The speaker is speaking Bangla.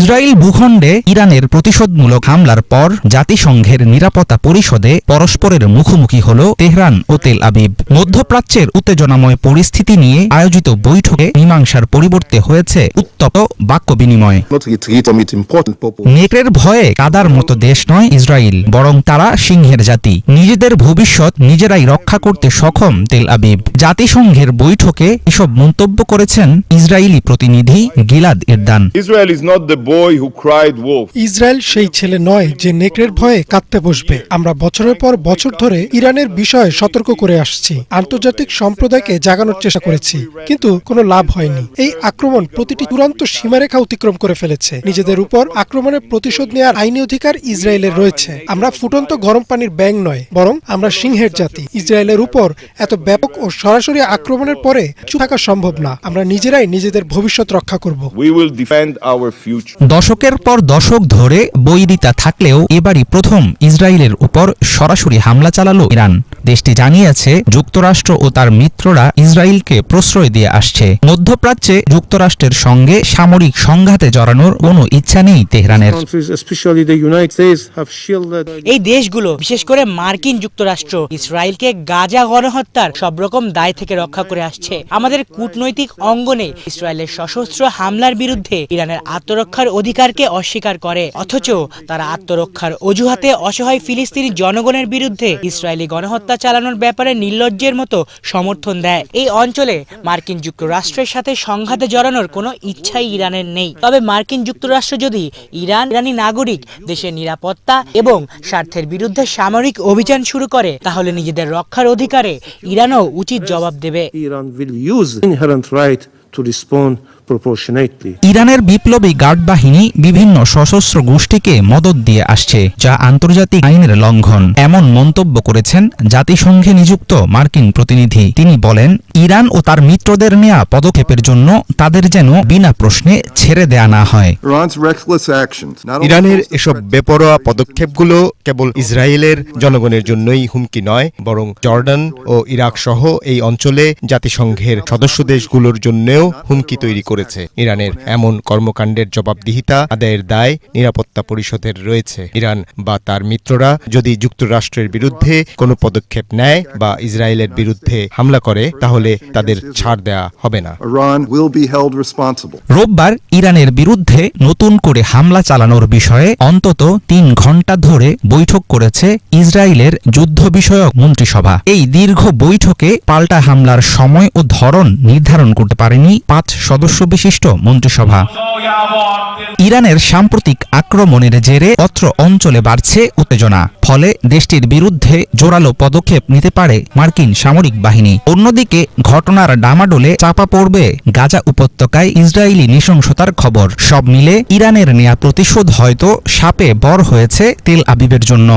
ইসরায়েল ভূখণ্ডে ইরানের প্রতিশোধমূলক হামলার পর জাতিসংঘের নিরাপত্তা পরিষদে পরস্পরের মুখোমুখি হল তেহরান ও তেল আবিব। মধ্যপ্রাচ্যের উত্তেজনাময় পরিস্থিতি নিয়ে আয়োজিত বৈঠকে মীমাংসার পরিবর্তে হয়েছে উত্তপ্ত বাক্য বিনিময়। নেকড়ের ভয়ে কাদার মতো দেশ নয় ইসরায়েল, বরং তারা সিংহের জাতি। নিজেদের ভবিষ্যৎ নিজেরাই রক্ষা করতে সক্ষম তেল আবিব। জাতিসংঘের বৈঠকে এসব মন্তব্য করেছেন ইসরায়েলি প্রতিনিধি গিলাদ এরদান। ইসরায়েল সেই ছেলে নয় যে নেকড়ের ভয়ে কাঁদতে বসবে। আমরা বছরের পর বছর ধরে ইরানের বিষয়ে সতর্ক করে আসছি, আন্তর্জাতিক সম্প্রদায়কে জাগানোর চেষ্টা করেছি, কিন্তু কোনো লাভ হয়নি। এই আক্রমণ প্রতিটি চূড়ান্ত সীমারেখা অতিক্রম করে ফেলেছে। নিজেদের উপর আক্রমণের প্রতিশোধ নেওয়ার আইনি অধিকার ইসরায়েলের রয়েছে। আমরা ফুটন্ত গরম পানির ব্যাঙ নয়, বরং আমরা সিংহের জাতি। ইসরায়েলের উপর এত ব্যাপক ও সরাসরি আক্রমণের পরে চুপ থাকা সম্ভব না। আমরা নিজেরাই নিজেদের ভবিষ্যৎ রক্ষা করব। দশকের পর দশক ধরে বৈরিতা থাকলেও এবারই প্রথম ইসরায়েলের উপর সরাসরি হামলা চালালো ইরান। দেশটি জানিয়েছে যুক্তরাষ্ট্র ও তার মিত্ররা ইসরায়েলকে প্রশ্রয় দিয়ে আসছে। মধ্যপ্রাচ্যে যুক্তরাষ্ট্রের সঙ্গে সামরিক সংঘাতে জড়ানোর কোনো ইচ্ছা নেই তেহরানের। এই দেশগুলো, বিশেষ করে মার্কিন যুক্তরাষ্ট্র, ইসরায়েলকে গাজা গণহত্যার সব রকম দায় থেকে রক্ষা করে আসছে। আমাদের কূটনৈতিক অঙ্গনে ইসরায়েলের সশস্ত্র হামলার বিরুদ্ধে ইরানের আত্মরক্ষার অধিকারকে অস্বীকার করে, অথচ তারা আত্মরক্ষার অজুহাতে অসহায় ফিলিস্তিনি জনগণের বিরুদ্ধে ইসরায়েলি গণহত্যা চালানোর ব্যাপারে নির্লজ্জের মতো সমর্থন দেয়। এই অঞ্চলে মার্কিন যুক্তরাষ্ট্রের সাথে সংঘাতে জড়ানোর কোনো ইচ্ছাই ইরানের নেই। তবে মার্কিন যুক্তরাষ্ট্র যদি ইরানি নাগরিক দেশের নিরাপত্তা এবং স্বার্থের বিরুদ্ধে সামরিক অভিযান শুরু করে, তাহলে নিজেদের রক্ষার অধিকারে ইরানও উচিত জবাব দেবে। ইরানের বিপ্লবী গার্ড বাহিনী বিভিন্ন সশস্ত্র গোষ্ঠীকে মদদ দিয়ে আসছে, যা আন্তর্জাতিক আইনের লঙ্ঘন, এমন মন্তব্য করেছেন জাতিসংঘে নিযুক্ত মার্কিন প্রতিনিধি। তিনি বলেন, ইরান ও তার মিত্রদের নেয়া পদক্ষেপের জন্য তাদের যেন বিনা প্রশ্নে ছেড়ে দেয়া না হয়। ইরানের এসব বেপরোয়া পদক্ষেপগুলো কেবল ইসরায়েলের জনগণের জন্যই হুমকি নয়, বরং জর্ডান ও ইরাক সহ এই অঞ্চলে জাতিসংঘের সদস্য দেশগুলোর জন্যও হুমকি তৈরি করেছে। ইরানের এমন কর্মকাণ্ডের জবাবদিহিতা আদায়ের দায় নিরাপত্তা পরিষদের রয়েছে। ইরান বা তার মিত্ররা যদি যুক্তরাষ্ট্রের বিরুদ্ধে কোনো পদক্ষেপ নেয় বা ইসরায়েলের বিরুদ্ধে হামলা করে, তাহলে তাদের ছাড় দেয়া হবে না। রোববার ইরানের বিরুদ্ধে নতুন করে হামলা চালানোর বিষয়ে অন্তত 3 ঘণ্টা ধরে বৈঠক করেছে ইসরায়েলের যুদ্ধ বিষয়ক মন্ত্রিসভা। এই দীর্ঘ বৈঠকে পাল্টা হামলার সময় ও ধরন নির্ধারণ করতে পারেনি 5 সদস্য বিশিষ্ট মন্ত্রিসভা। ইরানের সাম্প্রতিক আক্রমণের জেরে অত্র অঞ্চলে বাড়ছে উত্তেজনা, ফলে দেশটির বিরুদ্ধে জোরালো পদক্ষেপ নিতে পারে মার্কিন সামরিক বাহিনী। অন্যদিকে ঘটনার ডামাডোলে চাপা পড়বে গাজা উপত্যকায় ইসরায়েলি নৃশংসতার খবর। সব মিলে ইরানের নেয়া প্রতিশোধ হয়তো সাপে বর হয়েছে তেল আবিবের জন্য।